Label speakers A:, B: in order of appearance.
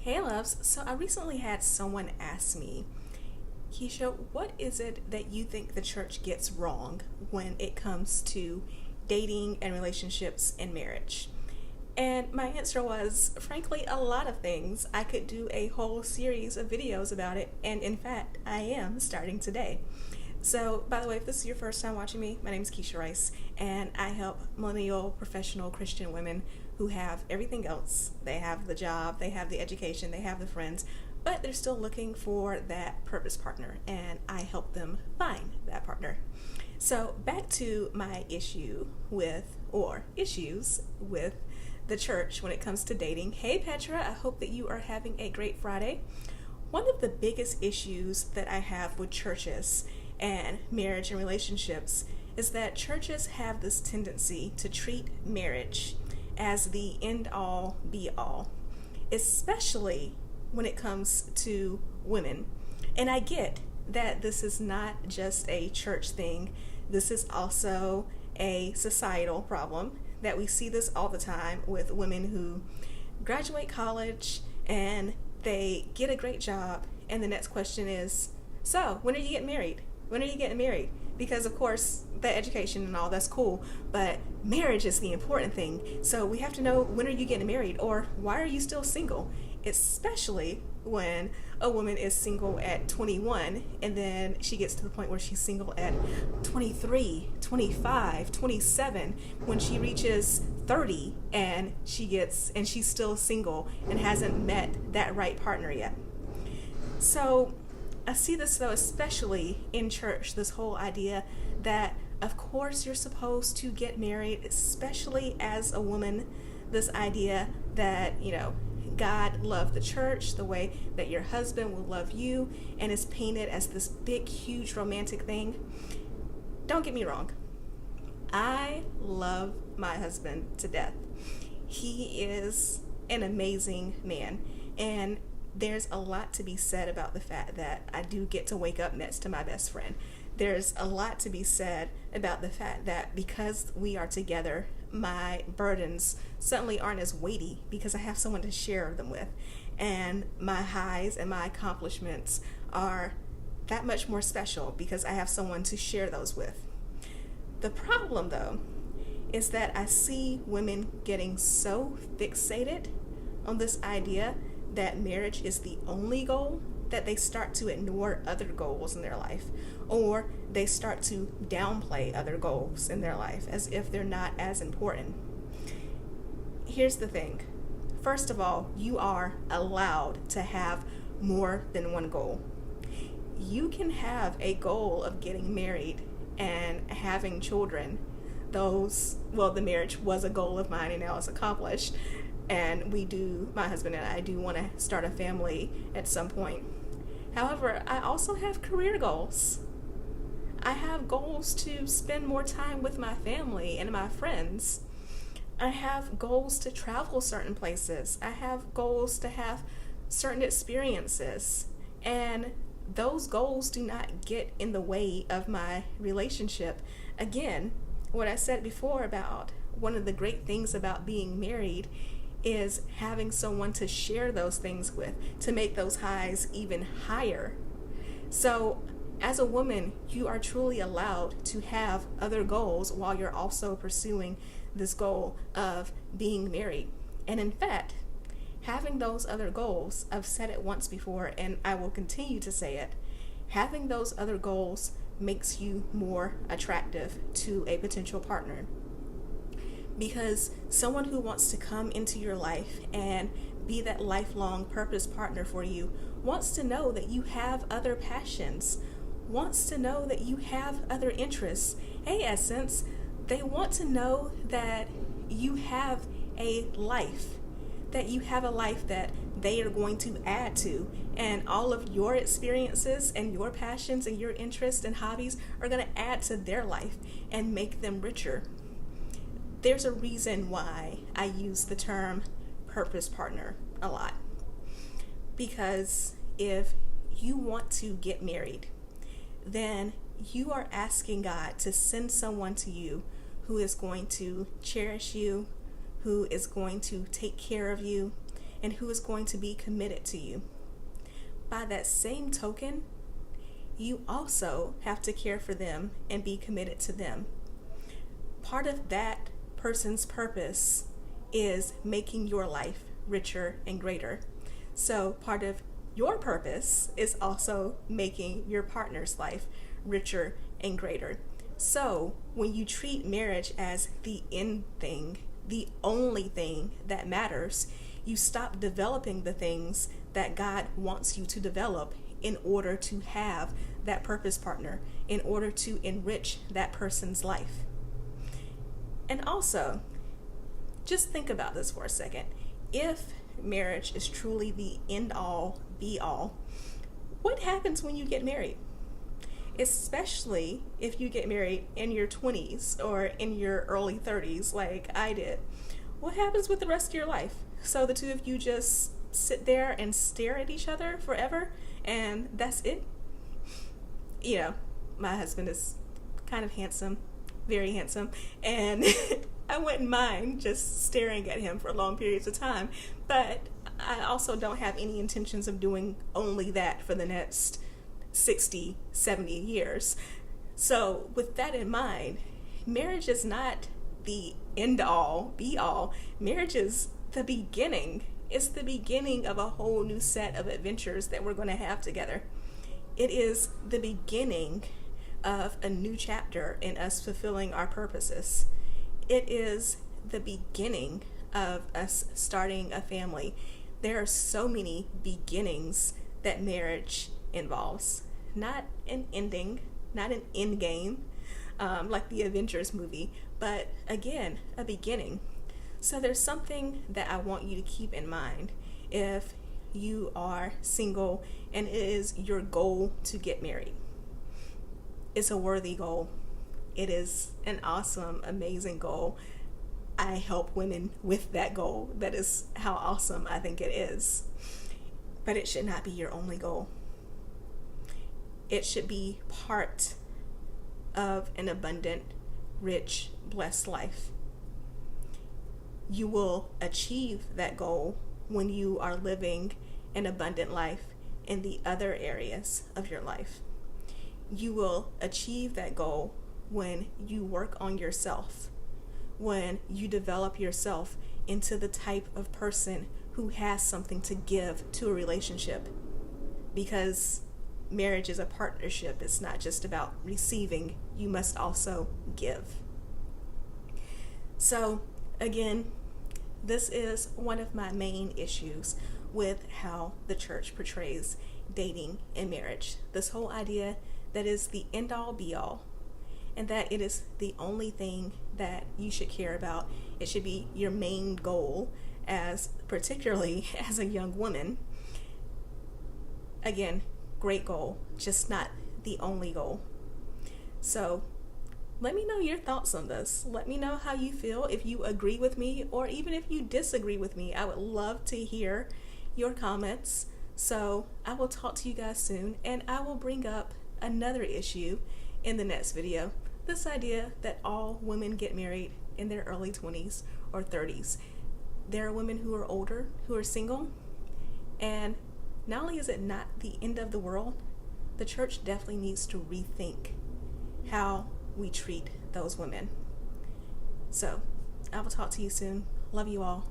A: Hey loves, so I recently had someone ask me, Keisha, what is it that you think the church gets wrong when it comes to dating and relationships and marriage? And my answer was, frankly, a lot of things. I could do a whole series of videos about it, and in fact, I am starting today. So, by the way, if this is your first time watching me, my name is Keisha Rice, and I help millennial professional Christian women who have everything else. They have the job, they have the education, they have the friends, but they're still looking for that purpose partner, and I help them find that partner. So, back to my issues with the church when it comes to dating. Hey Petra, I hope that you are having a great Friday. One of the biggest issues that I have with churches and marriage and relationships is that churches have this tendency to treat marriage as the end all be all, especially when it comes to women. And I get that this is not just a church thing, this is also a societal problem, that we see this all the time with women who graduate college and they get a great job, and the next question is, so when are you getting married? When are you getting married? Because of course the education and all that's cool, but marriage is the important thing. So we have to know, when are you getting married, or why are you still single? Especially when a woman is single at 21 and then she gets to the point where she's single at 23, 25, 27, when she reaches 30 and she's still single and hasn't met that right partner yet. So I see this though, especially in church, this whole idea that of course you're supposed to get married, especially as a woman. This idea that, God loved the church the way that your husband will love you, and is painted as this big, huge romantic thing. Don't get me wrong. I love my husband to death. He is an amazing man, and there's a lot to be said about the fact that I do get to wake up next to my best friend. There's a lot to be said about the fact that because we are together, my burdens suddenly aren't as weighty because I have someone to share them with. And my highs and my accomplishments are that much more special because I have someone to share those with. The problem, though, is that I see women getting so fixated on this idea that marriage is the only goal that they start to ignore other goals in their life, or they start to downplay other goals in their life as if they're not as important. Here's the thing. First of all, you are allowed to have more than one goal. You can have a goal of getting married and having children. The marriage was a goal of mine and now it's accomplished. And my husband and I do want to start a family at some point. However, I also have career goals. I have goals to spend more time with my family and my friends. I have goals to travel certain places. I have goals to have certain experiences. And those goals do not get in the way of my relationship. Again, what I said before about one of the great things about being married is having someone to share those things with, to make those highs even higher. So as a woman, you are truly allowed to have other goals while you're also pursuing this goal of being married. And in fact, having those other goals, I've said it once before and I will continue to say it, having those other goals makes you more attractive to a potential partner. Because someone who wants to come into your life and be that lifelong purpose partner for you wants to know that you have other passions, wants to know that you have other interests. Hey, Essence, they want to know that you have a life, that they are going to add to, and all of your experiences and your passions and your interests and hobbies are going to add to their life and make them richer. There's a reason why I use the term purpose partner a lot. Because if you want to get married, then you are asking God to send someone to you who is going to cherish you, who is going to take care of you, and who is going to be committed to you. By that same token, you also have to care for them and be committed to them. Part of that person's purpose is making your life richer and greater. So part of your purpose is also making your partner's life richer and greater. So when you treat marriage as the end thing, the only thing that matters, you stop developing the things that God wants you to develop in order to have that purpose partner, in order to enrich that person's life. And also, just think about this for a second. If marriage is truly the end all, be all, what happens when you get married? Especially if you get married in your 20s or in your early 30s like I did. What happens with the rest of your life? So the two of you just sit there and stare at each other forever and that's it? You know, my husband is kind of handsome, very handsome, and I wouldn't mind just staring at him for long periods of time, but I also don't have any intentions of doing only that for the next 60, 70 years. So with that in mind, marriage is not the end all, be all. Marriage is the beginning. It's the beginning of a whole new set of adventures that we're going to have together. It is the beginning of a new chapter in us fulfilling our purposes. It is the beginning of us starting a family. There are so many beginnings that marriage involves. Not an ending, not an end game, like the Avengers movie, but again, a beginning. So there's something that I want you to keep in mind if you are single and it is your goal to get married. It's a worthy goal. It is an awesome, amazing goal. I help women with that goal. That is how awesome I think it is. But it should not be your only goal. It should be part of an abundant, rich, blessed life. You will achieve that goal when you are living an abundant life in the other areas of your life. You will achieve that goal when you work on yourself, when you develop yourself into the type of person who has something to give to a relationship. Because marriage is a partnership. It's not just about receiving. You must also give. So again, this is one of my main issues with how the church portrays dating and marriage. This whole idea that is the end all be all, and that it is the only thing that you should care about. It should be your main goal, particularly as a young woman. Again, great goal, just not the only goal. So let me know your thoughts on this. Let me know how you feel, if you agree with me or even if you disagree with me. I would love to hear your comments. So I will talk to you guys soon, and I will bring up another issue in the next video. This idea that all women get married in their early 20s or 30s. There are women who are older, who are single, and not only is it not the end of the world, the church definitely needs to rethink how we treat those women. So I will talk to you soon. Love you all.